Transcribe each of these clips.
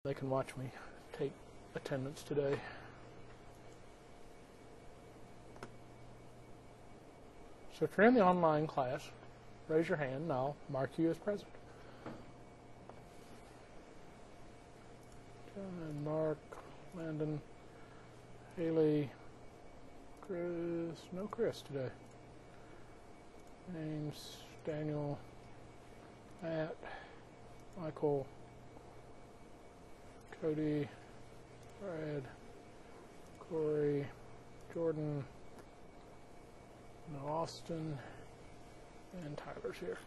They can watch me take attendance today. So if you're in the online class, raise your hand and I'll mark you as present. John, Mark, Landon, Haley, Chris, no Chris today. James, Daniel, Matt, Michael, Cody, Brad, Corey, Jordan, no Austin, and Tyler's here.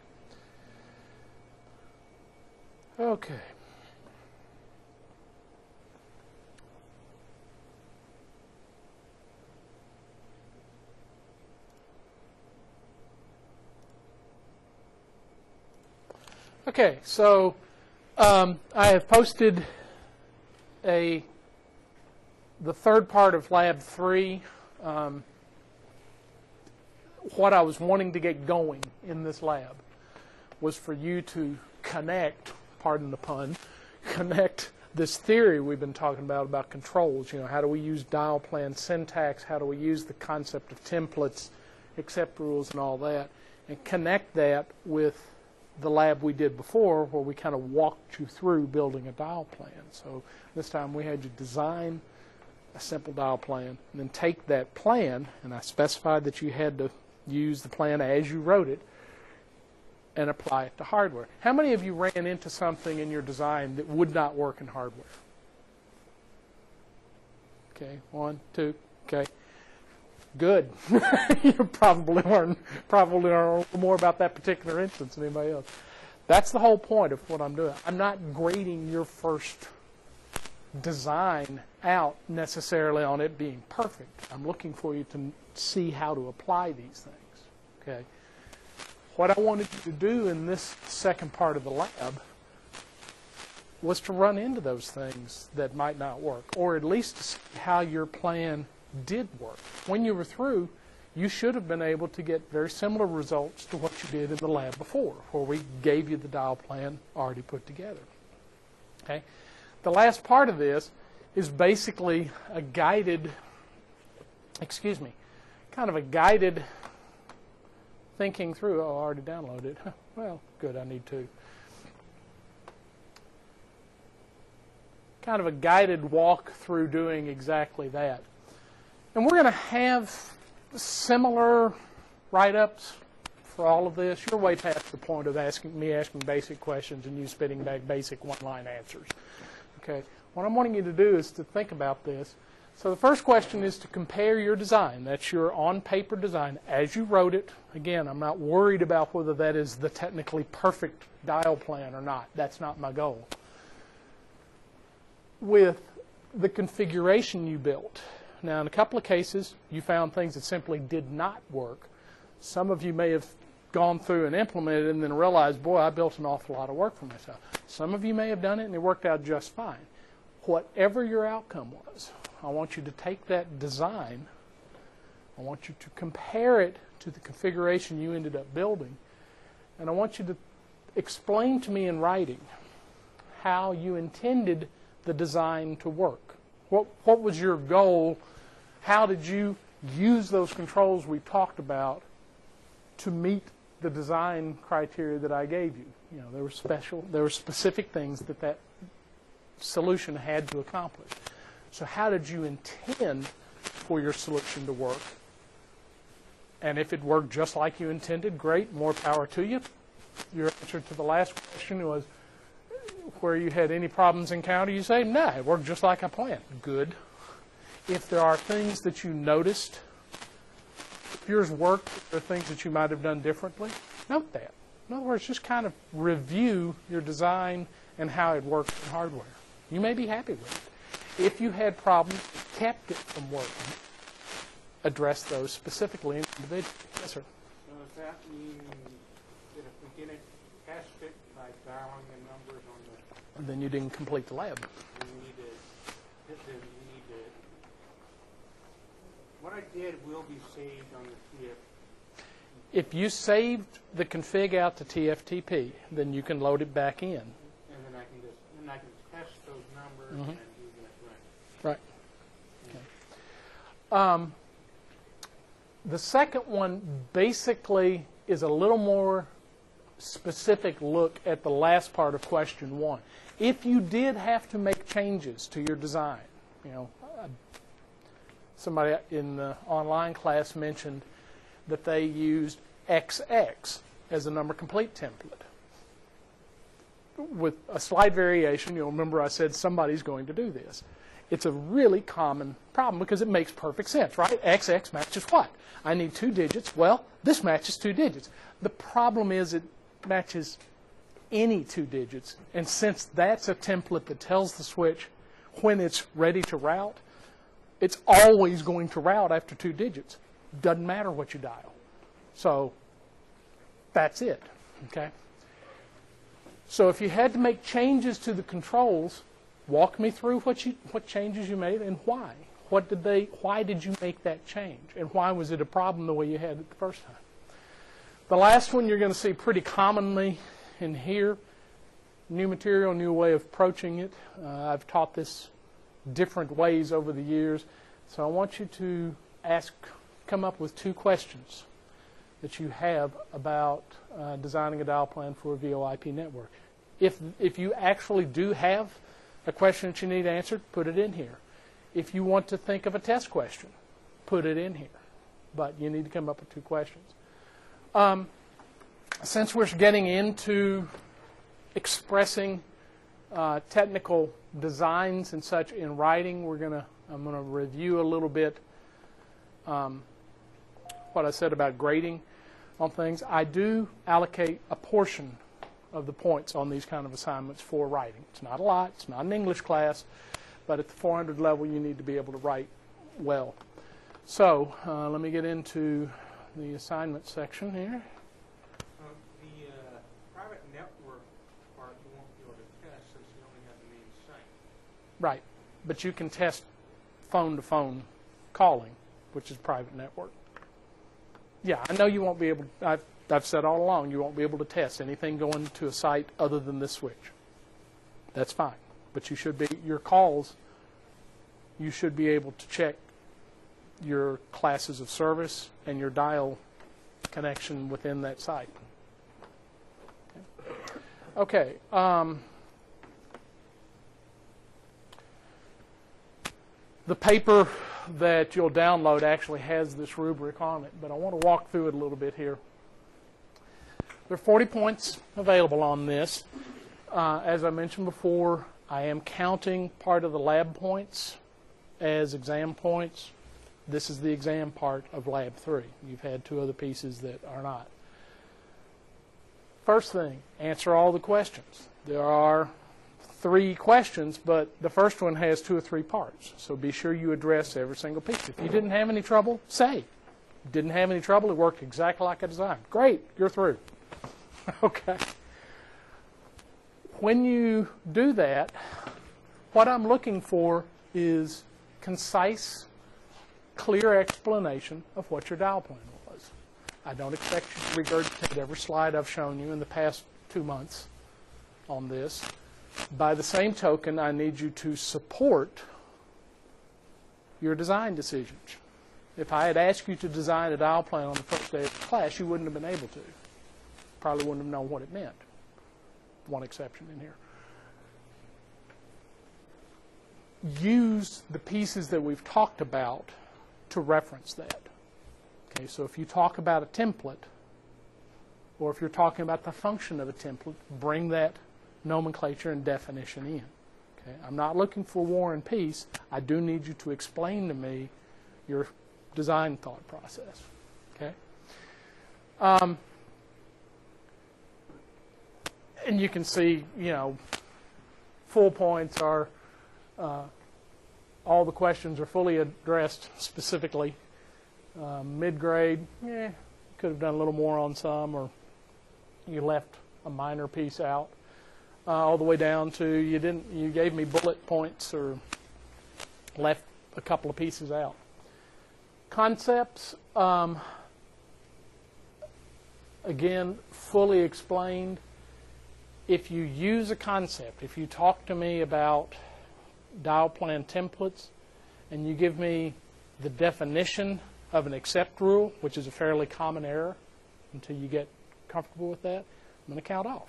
Okay. Okay, so I have posted the third part of Lab 3. What I was wanting to get going in this lab was for you to connect, pardon the pun, connect this theory we've been talking about controls. You know, how do we use dial plan syntax? How do we use the concept of templates, accept rules, and all that, and connect that with the lab we did before where we kind of walked you through building a dial plan. So this time we had you design a simple dial plan and then take that plan, and I specified that you had to use the plan as you wrote it and apply it to hardware. How many of you ran into something in your design that would not work in hardware? Okay, 1, 2, okay. Good. You probably learn more about that particular instance than anybody else. That's the whole point of what I'm doing. I'm not grading your first design out necessarily on it being perfect. I'm looking for you to see how to apply these things. Okay. What I wanted you to do in this second part of the lab was to run into those things that might not work, or at least to see how your plan did work. When you were through, you should have been able to get very similar results to what you did in the lab before, where we gave you the dial plan already put together. Okay. The last part of this is basically a guided, kind of a guided thinking through. Oh, I already downloaded it. Well, good, I need to. Kind of a guided walk through doing exactly that. And we're going to have similar write-ups for all of this. You're way past the point of asking basic questions and you spitting back basic one-line answers. Okay. What I'm wanting you to do is to think about this. So the first question is to compare your design. That's your on-paper design as you wrote it. Again, I'm not worried about whether that is the technically perfect dial plan or not. That's not my goal. With the configuration you built. Now, in a couple of cases, you found things that simply did not work. Some of you may have gone through and implemented it and then realized, boy, I built an awful lot of work for myself. Some of you may have done it and it worked out just fine. Whatever your outcome was, I want you to take that design, I want you to compare it to the configuration you ended up building, and I want you to explain to me in writing how you intended the design to work. What was your goal? How did you use those controls we talked about to meet the design criteria that I gave you? You know, there were specific things that solution had to accomplish. So how did you intend for your solution to work? And if it worked just like you intended, great, more power to you. Your answer to the last question was, where you had any problems encountered, you say, no, it worked just like I planned. Good. If there are things that you noticed, if yours worked, if there are things that you might have done differently, note that. In other words, just kind of review your design and how it works in hardware. You may be happy with it. If you had problems that kept it from working, address those specifically and individually. Yes, sir. So does that mean that if we didn't test it by dialing the numbers on the... And then you didn't complete the lab. What I did will be saved on the TF. If you saved the config out to TFTP, then you can load it back in. And then I can test those numbers The second one basically is a little more specific look at the last part of question 1. If you did have to make changes to your design, you know, somebody in the online class mentioned that they used XX as a number complete template. With a slight variation, you'll remember I said somebody's going to do this. It's a really common problem because it makes perfect sense, right? XX matches what? I need 2 digits. Well, this matches 2 digits. The problem is it matches any 2 digits. And since that's a template that tells the switch when it's ready to route, it's always going to route after 2 digits. Doesn't matter what you dial. So that's it, okay? So if you had to make changes to the controls, walk me through what changes you made and why. Why did you make that change? And why was it a problem the way you had it the first time? The last one you're going to see pretty commonly in here. New material, new way of approaching it. I've taught this different ways over the years. So I want you to come up with 2 questions that you have about designing a dial plan for a VoIP network. If you actually do have a question that you need answered, put it in here. If you want to think of a test question, put it in here. But you need to come up with 2 questions. Since we're getting into expressing technical designs and such in writing, I'm going to review a little bit what I said about grading on things. I do allocate a portion of the points on these kind of assignments for writing. It's not a lot. It's not an English class. But at the 400 level, you need to be able to write well. So let me get into the assignment section here. The private network part you won't be able to test since you only have the main site. Right. But you can test phone-to-phone calling, which is private network. Yeah, I know you won't be able to, I've said all along, you won't be able to test anything going to a site other than this switch. That's fine. But you should be, your calls, you should be able to check your classes of service and your dial connection within that site. Okay. The paper that you'll download actually has this rubric on it, but I want to walk through it a little bit here. There are 40 points available on this. As I mentioned before, I am counting part of the lab points as exam points. This is the exam part of Lab 3. You've had 2 other pieces that are not. First thing, answer all the questions. There are 3 questions, but the first one has 2 or 3 parts. So be sure you address every single piece. If you didn't have any trouble, say. Didn't have any trouble, it worked exactly like I designed. Great, you're through. Okay. When you do that, what I'm looking for is concise, clear explanation of what your dial plan was. I don't expect you to regurgitate every slide I've shown you in the past 2 months on this. By the same token, I need you to support your design decisions. If I had asked you to design a dial plan on the first day of the class, you wouldn't have been able to. Probably wouldn't have known what it meant. One exception in here. Use the pieces that we've talked about to reference that. Okay, so if you talk about a template, or if you're talking about the function of a template, bring that nomenclature and definition in. Okay, I'm not looking for war and peace. I do need you to explain to me your design thought process. Okay. And you can see, full points are all the questions are fully addressed specifically. Mid-grade, could have done a little more on some, or you left a minor piece out. All the way down to you gave me bullet points or left a couple of pieces out. Concepts, again, fully explained. If you use a concept, if you talk to me about dial plan templates and you give me the definition of an accept rule, which is a fairly common error until you get comfortable with that, I'm going to count off.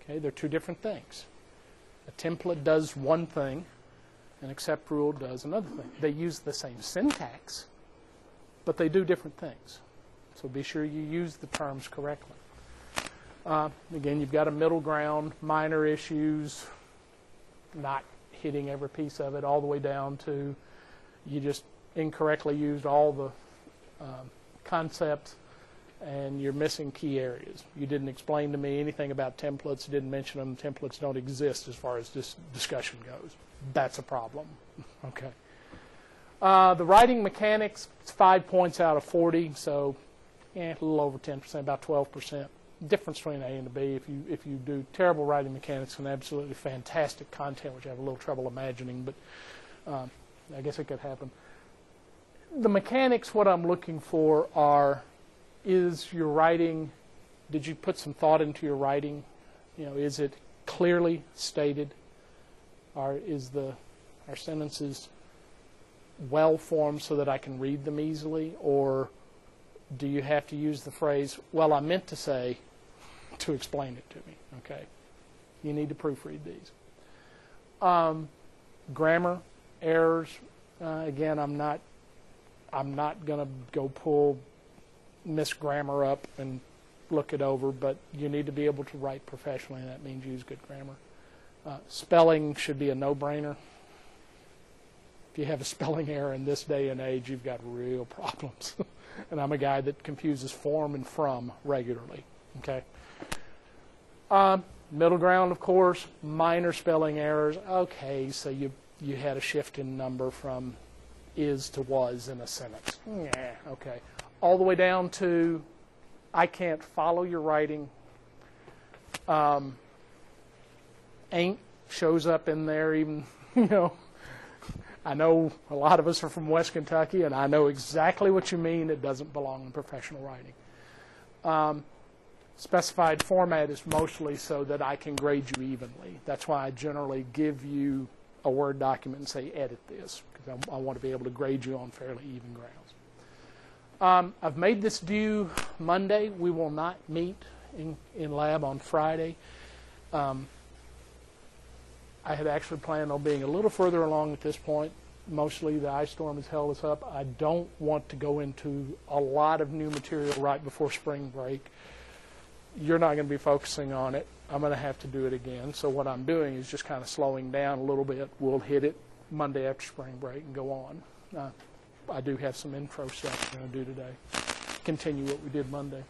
Okay, they're two different things. A template does one thing, an accept rule does another thing. They use the same syntax, but they do different things. So be sure you use the terms correctly. Again, you've got a middle ground, minor issues, not hitting every piece of it, all the way down to you just incorrectly used all the concepts and you're missing key areas. You didn't explain to me anything about templates, didn't mention them. Templates don't exist as far as this discussion goes. That's a problem. Okay. The writing mechanics, it's 5 points out of 40, so a little over 10%, about 12%. Difference between A and a B. If you do terrible writing mechanics and absolutely fantastic content, which I have a little trouble imagining, but I guess it could happen. The mechanics, what I'm looking for are, is your writing, did you put some thought into your writing? You know, is it clearly stated? Are sentences well formed so that I can read them easily? Or do you have to use the phrase, well, I meant to say, to explain it to me? Okay. You need to proofread these. Grammar, errors, again, I'm not going to go pull Miss Grammar up and look it over, but you need to be able to write professionally, and that means use good grammar. Spelling should be a no-brainer. If you have a spelling error in this day and age, you've got real problems. And I'm a guy that confuses form and from regularly. Okay. Middle ground, of course, minor spelling errors. Okay, so you had a shift in number from is to was in a sentence. Yeah, okay. All the way down to I can't follow your writing. Ain't shows up in there even, you know. I know a lot of us are from West Kentucky, and I know exactly what you mean. It doesn't belong in professional writing. Specified format is mostly so that I can grade you evenly. That's why I generally give you a Word document and say, edit this, because I want to be able to grade you on fairly even grounds. I've made this due Monday. We will not meet in lab on Friday. I had actually planned on being a little further along at this point. Mostly the ice storm has held us up. I don't want to go into a lot of new material right before spring break. You're not going to be focusing on it. I'm going to have to do it again. So what I'm doing is just kind of slowing down a little bit. We'll hit it Monday after spring break and go on. I do have some intro stuff I'm going to do today. Continue what we did Monday.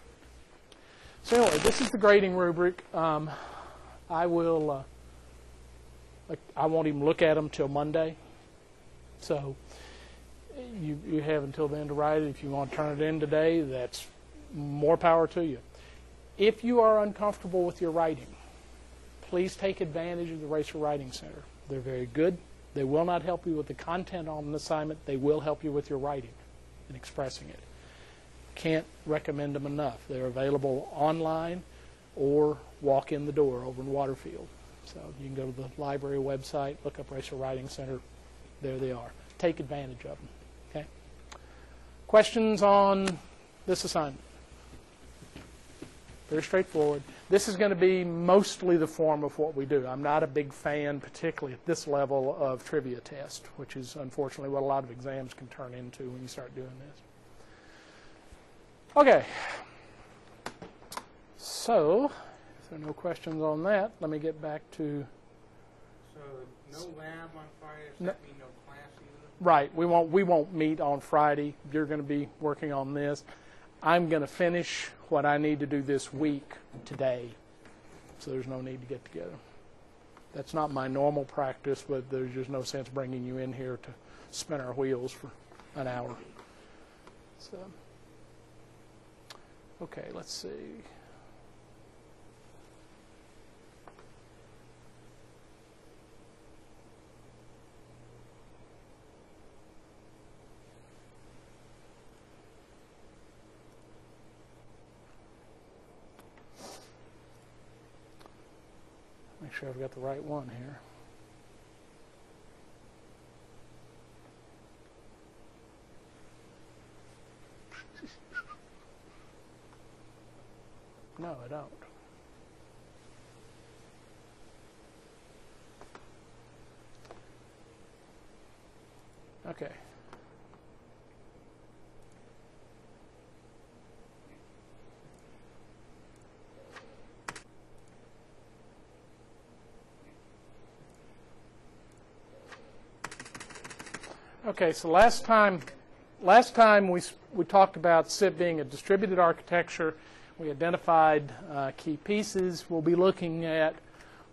So anyway, this is the grading rubric. I won't even look at them till Monday. So you have until then to write it. If you want to turn it in today, that's more power to you. If you are uncomfortable with your writing, please take advantage of the Racer Writing Center. They're very good. They will not help you with the content on an assignment. They will help you with your writing and expressing it. Can't recommend them enough. They're available online or walk in the door over in Waterfield. So you can go to the library website, look up Racer Writing Center. There they are. Take advantage of them. Okay. Questions on this assignment? Very straightforward. This is going to be mostly the form of what we do. I'm not a big fan, particularly at this level, of trivia test, which is unfortunately what a lot of exams can turn into when you start doing this. Okay. So, if there are no questions on that, let me get back to... So, no lab on Friday, does that mean no class either? Right. We won't meet on Friday. You're going to be working on this. I'm going to finish what I need to do this week today, so there's no need to get together. That's not my normal practice, but there's just no sense bringing you in here to spin our wheels for an hour. So, okay, let's see. Make sure I've got the right one here. No, I don't. Okay. Okay, so last time we talked about SIP being a distributed architecture. We identified key pieces. We'll be looking at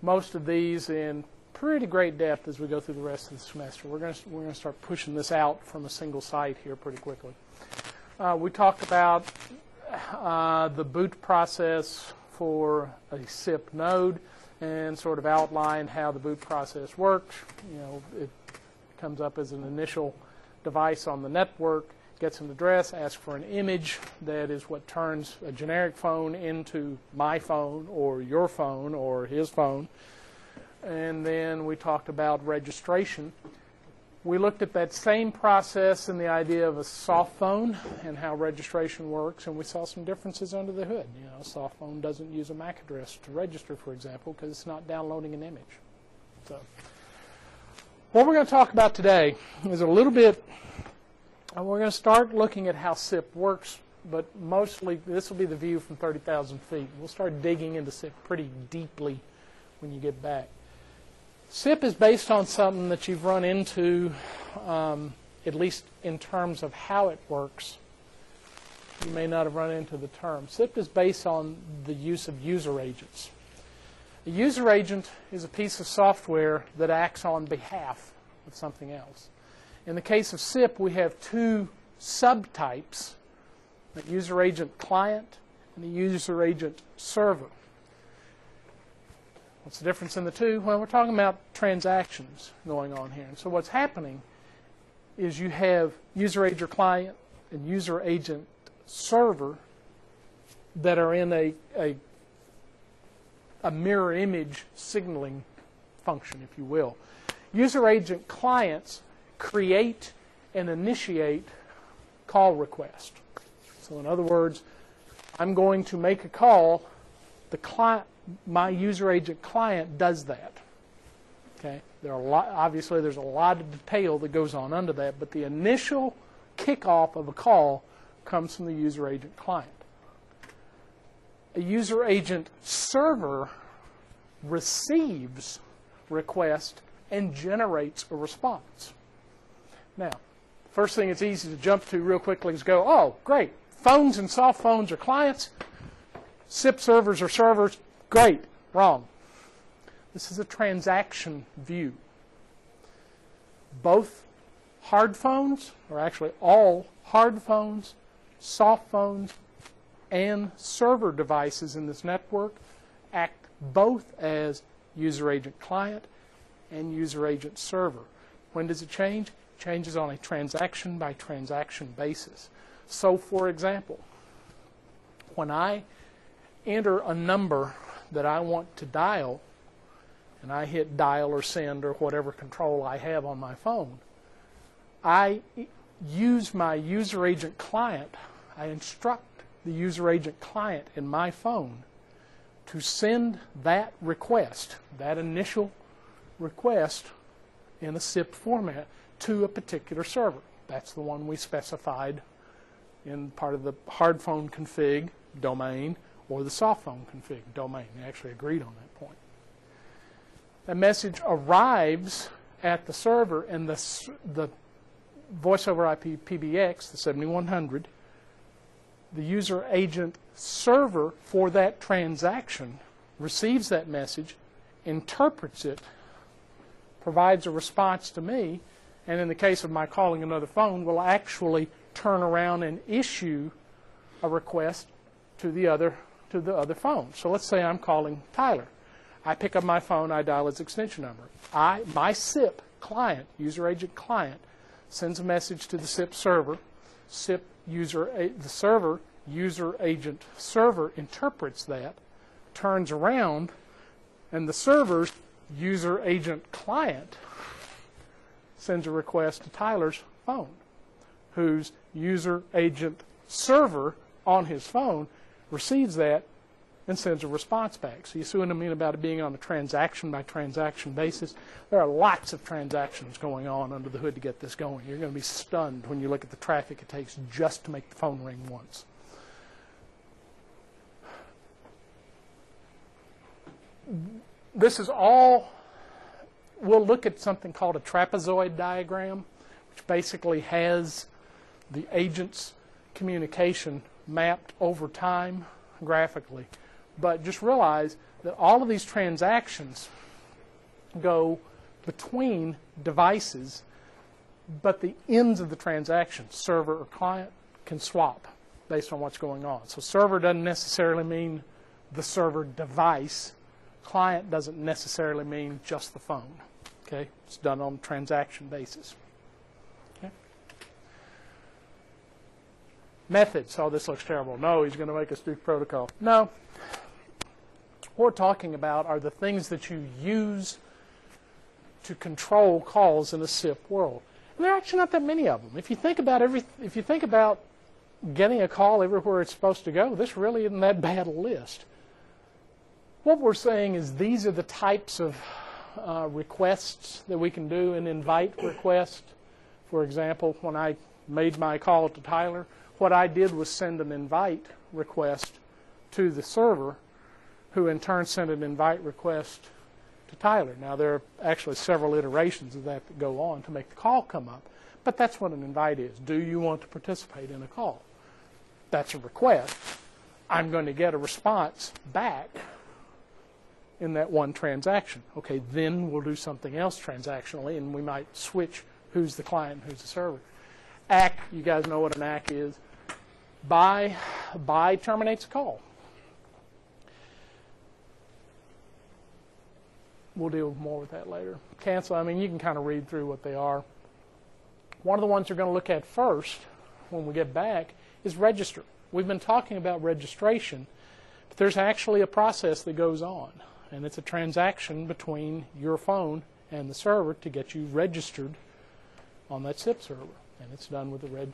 most of these in pretty great depth as we go through the rest of the semester. We're going to start pushing this out from a single site here pretty quickly. We talked about the boot process for a SIP node and sort of outlined how the boot process works. You know, it comes up as an initial device on the network, gets an address, asks for an image. That is what turns a generic phone into my phone or your phone or his phone. And then we talked about registration. We looked at that same process and the idea of a soft phone and how registration works, and we saw some differences under the hood. You know, a soft phone doesn't use a MAC address to register, for example, because it's not downloading an image. So what we're going to talk about today is a little bit, we're going to start looking at how SIP works, but mostly this will be the view from 30,000 feet. We'll start digging into SIP pretty deeply when you get back. SIP is based on something that you've run into, at least in terms of how it works. You may not have run into the term. SIP is based on the use of user agents. A user agent is a piece of software that acts on behalf of something else. In the case of SIP, we have two subtypes, the user agent client and the user agent server. What's the difference in the two? Well, we're talking about transactions going on here. And so what's happening is you have user agent client and user agent server that are in a mirror image signaling function, if you will. User agent clients create and initiate call requests. So in other words, I'm going to make a call. The client, my user agent client, does that. Okay, obviously there's a lot of detail that goes on under that, but the initial kickoff of a call comes from the user agent client. A user agent server receives request and generates a response. Now, first thing it's easy to jump to real quickly is go, oh, great, phones and soft phones are clients, SIP servers are servers, great, wrong. This is a transaction view. Both hard phones, or actually all hard phones, soft phones, and server devices in this network act both as user agent client and user agent server. When does it change? It changes on a transaction by transaction basis. So for example, when I enter a number that I want to dial and I hit dial or send or whatever control I have on my phone, I use my user agent client, I instruct the user agent client in my phone to send that request, that initial request in a SIP format to a particular server. That's the one we specified in part of the hard phone config domain or the soft phone config domain. We actually agreed on that point. That message arrives at the server, and the voice over IP PBX, the 7100, the user agent server for that transaction receives that message, interprets it, provides a response to me, and in the case of my calling another phone, will actually turn around and issue a request to the other phone. So let's say I'm calling Tyler. I pick up my phone, I dial his extension number. My SIP client, user agent client, sends a message to the SIP server. The server, user agent server, interprets that, turns around, and the server's user agent client sends a request to Tyler's phone, whose user agent server on his phone receives that and sends a response back. So you see what I mean about it being on a transaction-by-transaction basis? There are lots of transactions going on under the hood to get this going. You're going to be stunned when you look at the traffic it takes just to make the phone ring once. This is all, we'll look at something called a trapezoid diagram, which basically has the agent's communication mapped over time graphically. But just realize that all of these transactions go between devices, but the ends of the transaction, server or client, can swap based on what's going on. So server doesn't necessarily mean the server device. Client doesn't necessarily mean just the phone. Okay? It's done on a transaction basis. Okay? Methods. Oh, this looks terrible. No, he's going to make us do protocol. No. What we're talking about are the things that you use to control calls in a SIP world. And there are actually not that many of them. If you think about getting a call everywhere it's supposed to go, this really isn't that bad a list. What we're saying is these are the types of requests that we can do. An invite request, for example, when I made my call to Tyler, what I did was send an invite request to the server, who in turn sent an invite request to Tyler. Now, there are actually several iterations of that go on to make the call come up, but that's what an invite is. Do you want to participate in a call? That's a request. I'm going to get a response back in that one transaction. Okay, then we'll do something else transactionally, and we might switch who's the client and who's the server. ACK, you guys know what an ACK is. Buy terminates a call. We'll deal more with that later. Cancel, I mean, you can kind of read through what they are. One of the ones we're going to look at first when we get back is register. We've been talking about registration, but there's actually a process that goes on, and it's a transaction between your phone and the server to get you registered on that SIP server, and it's done with the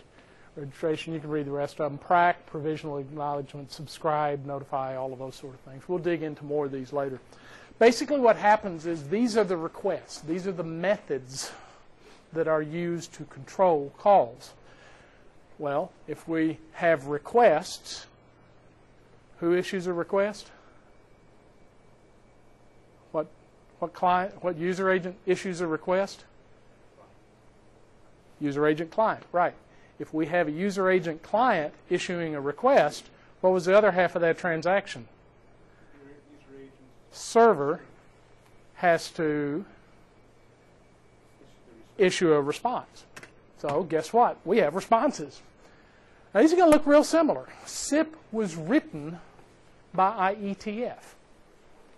registration. You can read the rest of them. PRAC, provisional acknowledgement, subscribe, notify, all of those sort of things. We'll dig into more of these later. Basically what happens is these are the requests. These are the methods that are used to control calls. Well, if we have requests, who issues a request? What user agent issues a request? User agent client, right. If we have a user agent client issuing a request, what was the other half of that transaction? Server has to issue a response. So guess what? We have responses. Now these are going to look real similar. SIP was written by IETF.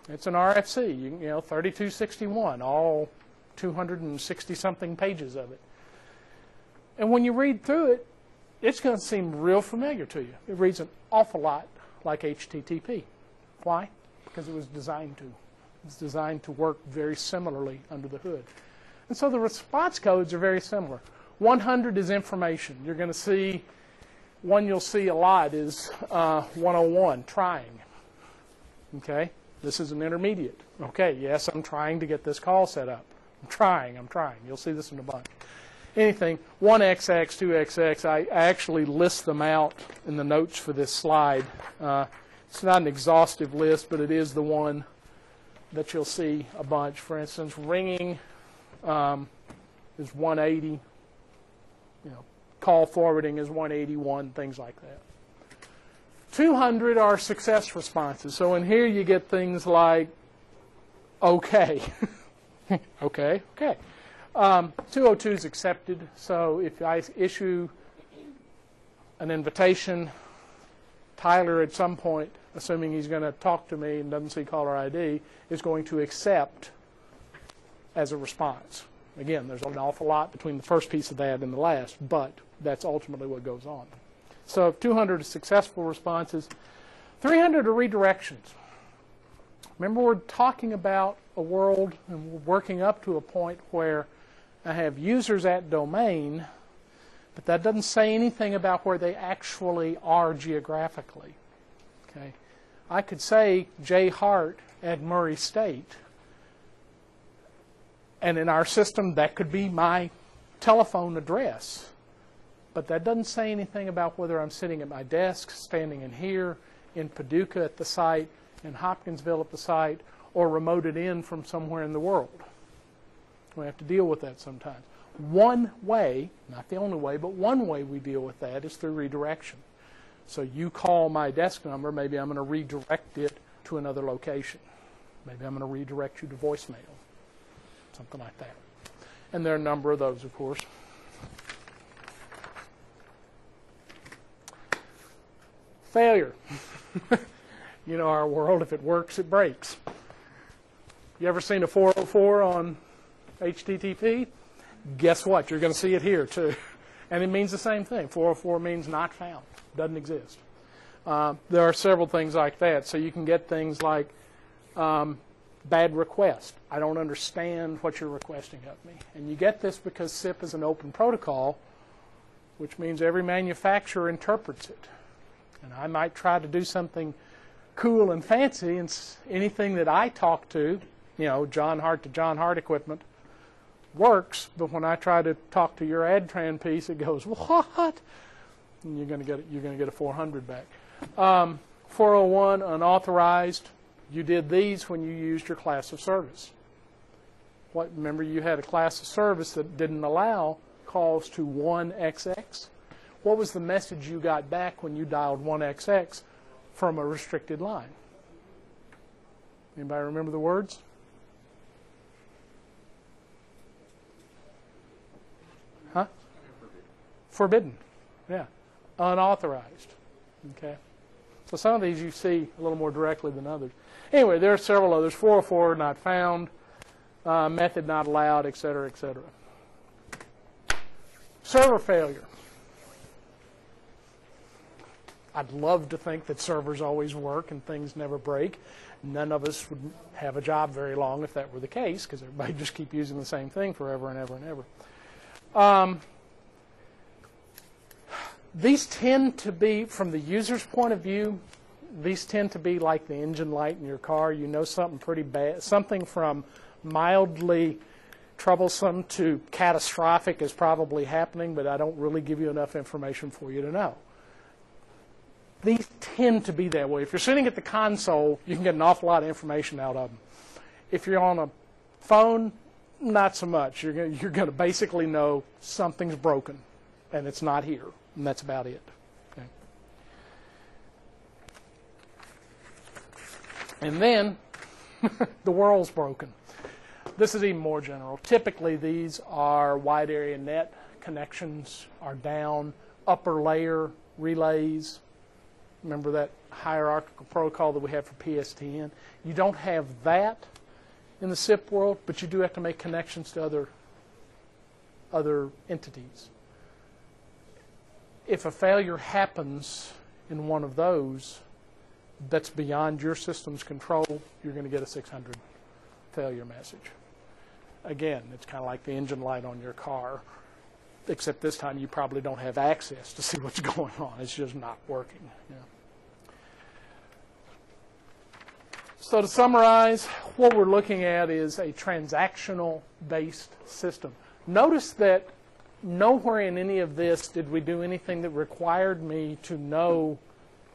It's an RFC, you know, 3261, all 260-something pages of it. And when you read through it, it's going to seem real familiar to you. It reads an awful lot like HTTP. Why? Because it was designed to. It's designed to work very similarly under the hood. And so the response codes are very similar. 100 is information. You're going to see, one you'll see a lot is 101, trying. Okay? This is an intermediate. Okay, yes, I'm trying to get this call set up. I'm trying. You'll see this in a bunch. Anything, 1XX, 2XX, I actually list them out in the notes for this slide. It's not an exhaustive list, but it is the one that you'll see a bunch. For instance, ringing is 180. You know, call forwarding is 181, things like that. 200 are success responses. So in here you get things like, okay, okay. 202 is accepted. So if I issue an invitation, Tyler at some point, assuming he's going to talk to me and doesn't see caller ID, is going to accept as a response. Again, there's an awful lot between the first piece of that and the last, but that's ultimately what goes on. So 200 are successful responses. 300 are redirections. Remember, we're talking about a world, and we're working up to a point where I have users at domain, but that doesn't say anything about where they actually are geographically. Okay, I could say J. Hart at Murray State, and in our system that could be my telephone address. But that doesn't say anything about whether I'm sitting at my desk, standing in here, in Paducah at the site, in Hopkinsville at the site, or remoted in from somewhere in the world. We have to deal with that sometimes. One way, not the only way, but one way we deal with that is through redirection. So you call my desk number, maybe I'm going to redirect it to another location. Maybe I'm going to redirect you to voicemail, something like that. And there are a number of those, of course. Failure. You know our world, if it works, it breaks. You ever seen a 404 on HTTP? Guess what? You're going to see it here, too. And it means the same thing. 404 means not found. Doesn't exist. There are several things like that. So you can get things like bad request. I don't understand what you're requesting of me. And you get this because SIP is an open protocol, which means every manufacturer interprets it. And I might try to do something cool and fancy, and anything that I talk to, you know, John Hart to John Hart equipment, works, but when I try to talk to your AdTran piece, it goes, what? And you're going to get a 400 back. 401, unauthorized. You did these when you used your class of service. Remember, you had a class of service that didn't allow calls to 1XX. What was the message you got back when you dialed 1XX from a restricted line? Anybody remember the words? Huh? Forbidden. Yeah. Unauthorized. Okay. So some of these you see a little more directly than others. Anyway, there are several others. 404, not found. Method not allowed, et cetera, et cetera. Server failure. I'd love to think that servers always work and things never break. None of us would have a job very long if that were the case, because everybody would just keep using the same thing forever and ever and ever. These tend to be, from the user's point of view, these tend to be like the engine light in your car. You know something pretty bad, something from mildly troublesome to catastrophic is probably happening, but I don't really give you enough information for you to know. These tend to be that way. If you're sitting at the console, you can get an awful lot of information out of them. If you're on a phone, not so much. You're going to basically know something's broken, and it's not here, and that's about it. Okay. And then the world's broken. This is even more general. Typically, these are wide area net connections are down, upper layer relays. Remember that hierarchical protocol that we have for PSTN? You don't have that in the SIP world, but you do have to make connections to other entities. If a failure happens in one of those that's beyond your system's control, you're going to get a 600 failure message. Again, it's kind of like the engine light on your car, except this time you probably don't have access to see what's going on. It's just not working. Yeah. So to summarize, what we're looking at is a transactional-based system. Notice that nowhere in any of this did we do anything that required me to know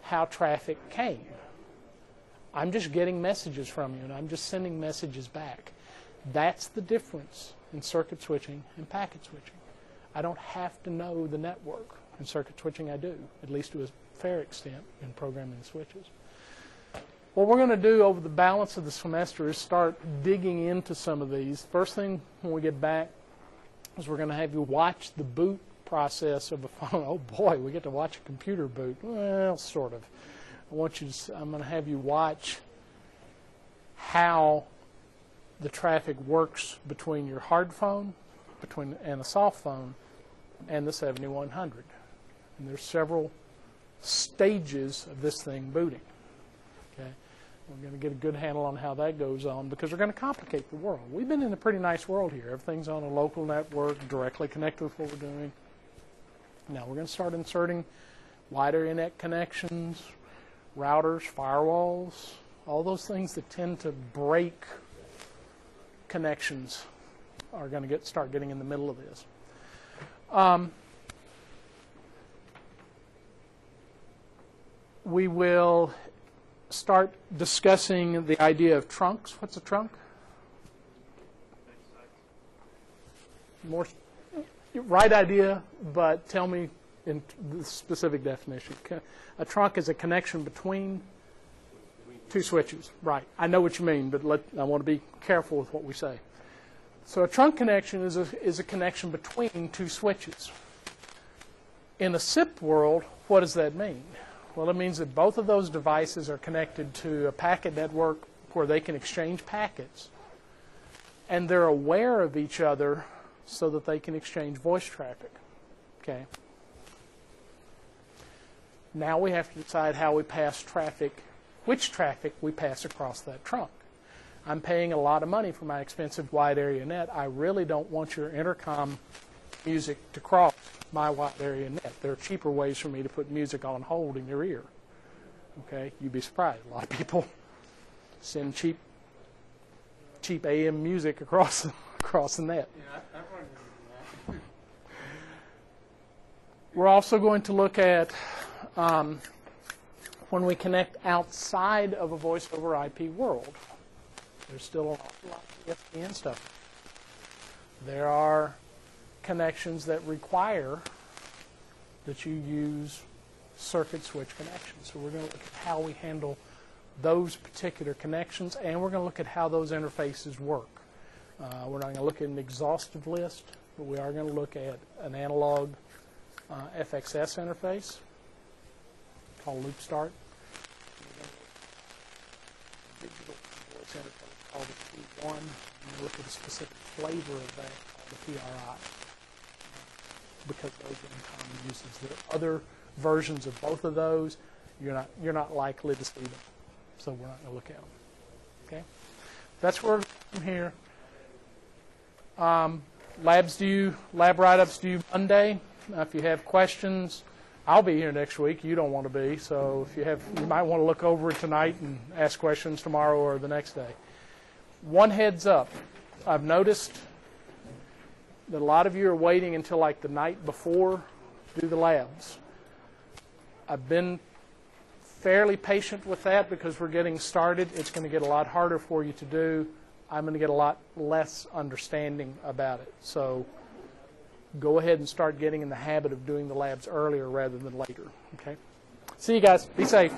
how traffic came. I'm just getting messages from you, and I'm just sending messages back. That's the difference in circuit switching and packet switching. I don't have to know the network. In circuit switching, I do, at least to a fair extent in programming the switches. What we're going to do over the balance of the semester is start digging into some of these. First thing when we get back is we're going to have you watch the boot process of a phone. Oh boy, we get to watch a computer boot. Well, sort of. I'm going to have you watch how the traffic works between your hard phone and a soft phone and the 7100. And there's several stages of this thing booting. Okay? We're going to get a good handle on how that goes on because we're going to complicate the world. We've been in a pretty nice world here. Everything's on a local network, directly connected with what we're doing. Now we're going to stard inserting wide area net connections. routers, firewalls, all those things that tend to break connections are going to start getting in the middle of this. We will start discussing the idea of trunks. What's a trunk? More right idea, but tell me in the specific definition. A trunk is a connection between two switches. Right. I know what you mean, but I want to be careful with what we say. So a trunk connection is a connection between two switches. In a SIP world, what does that mean? Well, it means that both of those devices are connected to a packet network where they can exchange packets, and they're aware of each other so that they can exchange voice traffic. Okay. Now we have to decide how we pass traffic, which traffic we pass across that trunk. I'm paying a lot of money for my expensive wide area net. I really don't want your intercom music to cross my wide area net. There are cheaper ways for me to put music on hold in your ear. Okay, you'd be surprised. A lot of people send cheap AM music across the net. Yeah, I run into that. We're also going to look at when we connect outside of a voice over IP world. There's still a lot of ESPN stuff. There are connections that require that you use circuit switch connections. So we're going to look at how we handle those particular connections, and we're going to look at how those interfaces work. We're not going to look at an exhaustive list, but we are going to look at an analog FXS interface called loop start. Digital voice interface called the P1, and we'll look at a specific flavor of that called the PRI, because those are in common uses. There are other versions of both of those. You're not likely to see them, so we're not going to look at them. Okay, that's where from here. Lab write-ups due Monday. If you have questions, I'll be here next week. You don't want to be, so if you might want to look over it tonight and ask questions tomorrow or the next day. One heads up, I've noticed that a lot of you are waiting until like the night before to do the labs. I've been fairly patient with that because we're getting started. It's going to get a lot harder for you to do. I'm going to get a lot less understanding about it. So go ahead and start getting in the habit of doing the labs earlier rather than later. Okay? See you guys. Be safe.